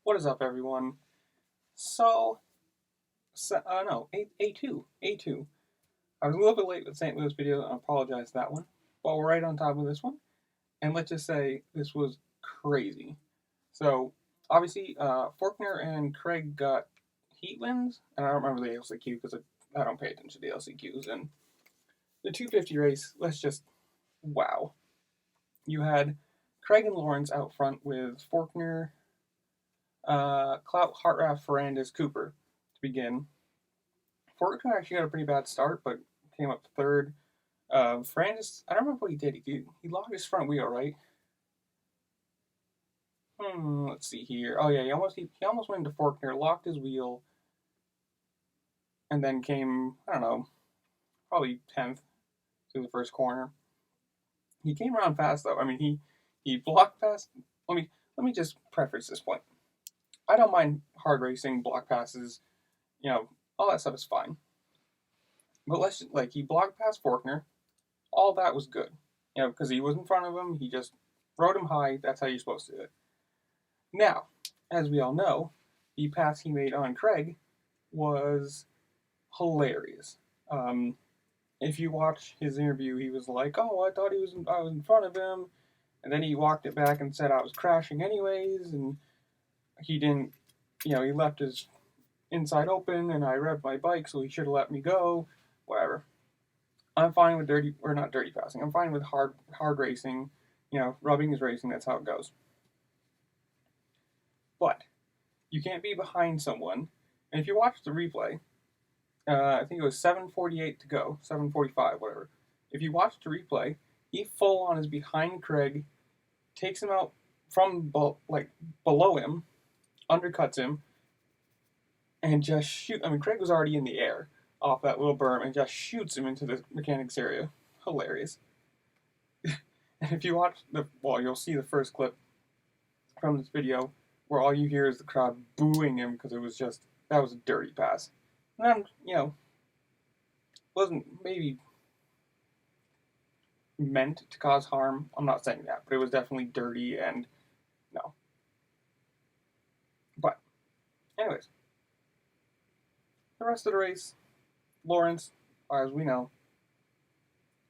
What is up, everyone? No, A2. I was a little bit late with St. Louis video, and I apologize for that one. But we're right on top of this one, and let's just say this was crazy. So, obviously, Faulkner and Craig got heat wins, and I don't remember the LCQ because I don't pay attention to the LCQs. And the 250 race, wow. You had Craig and Lawrence out front with Faulkner, Clout, Hartraff, Ferrandis, Cooper to begin. Faulkner actually got a pretty bad start, but came up third. Ferrandis, I don't remember what he did. He locked his front wheel, right? Let's see here. Oh yeah, he almost went into Faulkner, locked his wheel, and then came, I don't know, probably 10th through the first corner. He came around fast though. I mean, he blocked past. Let me just preface this point. I don't mind hard racing, block passes, all that stuff is fine. But he blocked past Faulkner. All that was good, because he was in front of him. He just rode him high. That's how you're supposed to do it. Now, as we all know, the pass he made on Craig was hilarious. Um, if you watch his interview, he was like, "Oh, I was in front of him," and then he walked it back and said I was crashing anyways, and he didn't, he left his inside open, and I revved my bike, so he should have let me go. Whatever. I'm fine with not dirty passing. I'm fine with hard racing. Rubbing is racing. That's how it goes. But you can't be behind someone. And if you watch the replay, I think it was 7:48 to go, 7:45, whatever. If you watch the replay, he full on is behind Craig, takes him out from below him, undercuts him, and just shoot. I mean, Craig was already in the air off that little berm and just shoots him into the mechanics area. Hilarious. And if you watch you'll see the first clip from this video where all you hear is the crowd booing him because that was a dirty pass. And then, wasn't maybe meant to cause harm. I'm not saying that, but it was definitely dirty and no. But, anyways, the rest of the race, Lawrence, as we know,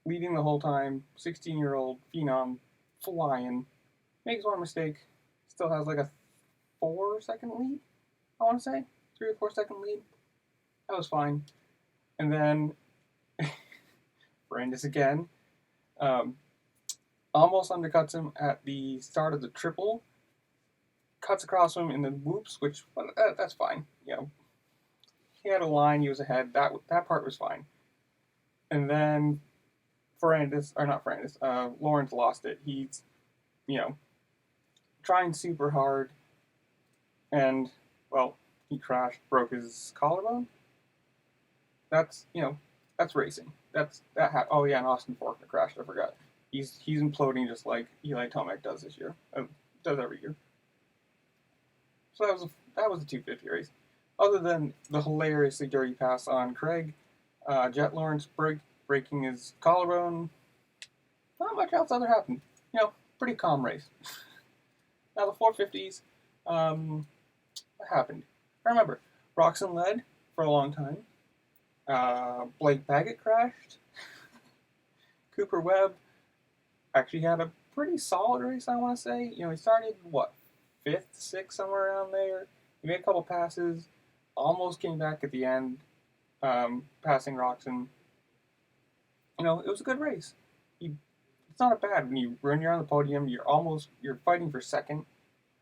leading the whole time, 16-year-old phenom, flying, makes one mistake, still has like a 4-second lead, I want to say. 3 or 4 second lead. That was fine. And then Brandis again almost undercuts him at the start of the triple, cuts across him and then whoops, which that's fine. He had a line, he was ahead. That part was fine. And then Lawrence lost it. He's trying super hard, and he crashed, broke his collarbone. That's racing. Oh yeah, and Austin Faulkner crashed. I forgot. He's imploding just like Eli Tomac does this year. Does every year. So that was the 250 race. Other than the hilariously dirty pass on Craig, Jet Lawrence breaking his collarbone. Not much else other happened. Pretty calm race. Now the 450s. What happened? I remember Roxon led for a long time. Blake Baggett crashed. Cooper Webb actually had a pretty solid race, I want to say. He started, 5th, 6th, somewhere around there. He made a couple passes, almost came back at the end, passing Roxon. It was a good race. It's not bad when you're on the podium, you're fighting for second.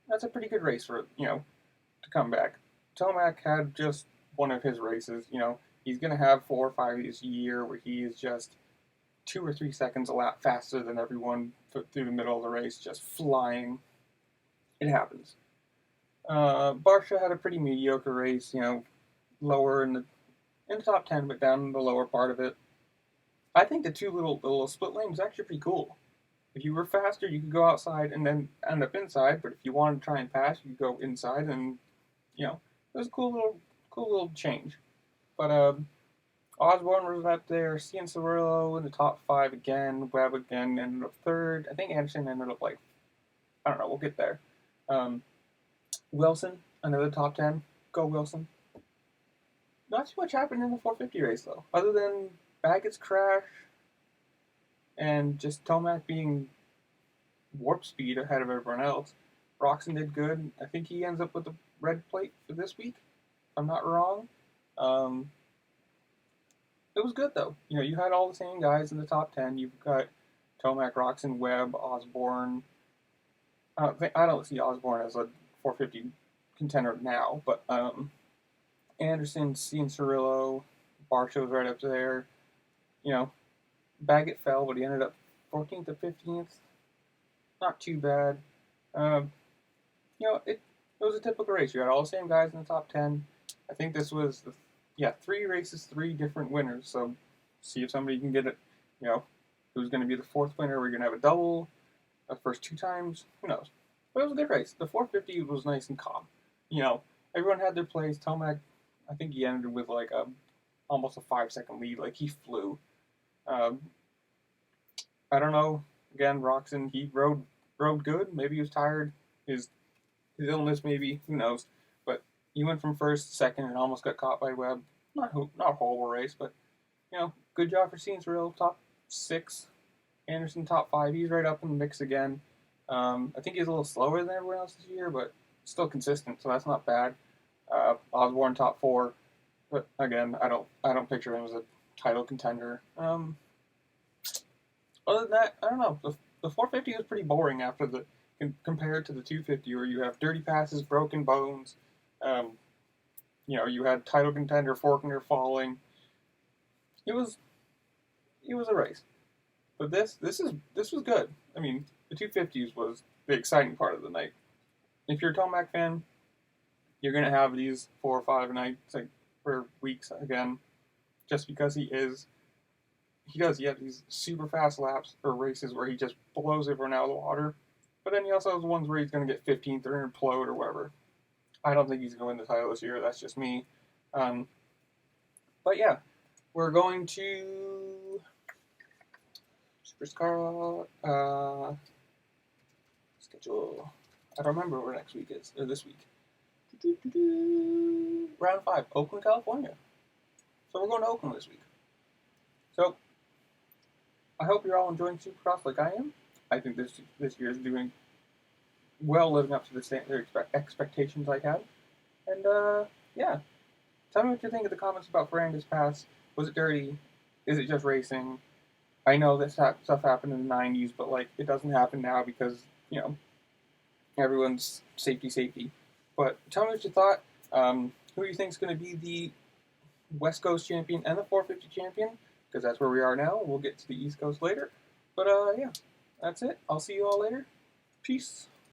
That's a pretty good race for, to come back. Tomac had just one of his races, he's going to have 4 or 5 this year where he is just 2 or 3 seconds a lap faster than everyone through the middle of the race, just flying. It happens. Barsha had a pretty mediocre race, lower in the top 10, but down in the lower part of it. I think the little split lane was actually pretty cool. If you were faster, you could go outside and then end up inside. But if you wanted to try and pass, you could go inside, and it was a cool little change. But Osborne was up there, Cianciarulo in the top 5 again. Webb again ended up third. I think Anderson ended up I don't know. We'll get there. Wilson, another top 10. Go Wilson. Not too much happened in the 450 race though, other than Baggett's crash and just Tomac being warp speed ahead of everyone else. Roxon did good. I think he ends up with the red plate for this week, if I'm not wrong. Um, it was good though. You know, you had all the same guys in the top 10. You've got Tomac, Roxon, Webb, Osborne. I don't see Osborne as a 450 contender now, but Anderson, Cianciarillo, Barshaw's right up there. You know, Baggett fell, but he ended up 14th to 15th. Not too bad. Um, it was a typical race. You had all the same guys in the top 10. I think this was, 3 races, 3 different winners. So see if somebody can get it, who's going to be the 4th winner. We're going to have a double the first 2 times. Who knows? But it was a good race. The 450 was nice and calm. Everyone had their plays. Tomac, I think he ended with like almost a 5-second lead. Like he flew. Um, I don't know. Again, Roxon, he rode good. Maybe he was tired. His illness, maybe. Who knows? But he went from first to second and almost got caught by Webb. Not a horrible race, but good job for Cianciarillo. Top 6. Anderson top 5. He's right up in the mix again. I think he's a little slower than everyone else this year, but still consistent, so that's not bad. Osborne top 4, but again, I don't picture him as a title contender. Other than that, I don't know. The 450 was pretty boring after compared to the 250, where you have dirty passes, broken bones. You had title contender Forkner falling. It was a race, but this was good. I mean, the 250s was the exciting part of the night. If you're a Tomac fan, you're gonna have these 4 or 5 nights for weeks again, just because he have these super fast laps or races where he just blows everyone out of the water. But then he also has ones where he's going to get 15th or implode or whatever. I don't think he's going to win the title this year. That's just me. But yeah, we're going to Supercar schedule. I don't remember where next week is, or this week. Round 5, Oakland, California. So we're going to Oakland this week. So I hope you're all enjoying Supercross like I am. I think this year is doing well, living up to the standard expectations I had. And yeah, tell me what you think in the comments about Ferrandis Pass. Was it dirty? Is it just racing? I know that stuff happened in the 90s, but like it doesn't happen now because everyone's safety. But tell me what you thought. Who do you think is going to be the West Coast champion and the 450 champion? Because that's where we are now. We'll get to the East Coast later. But yeah, that's it. I'll see you all later. Peace.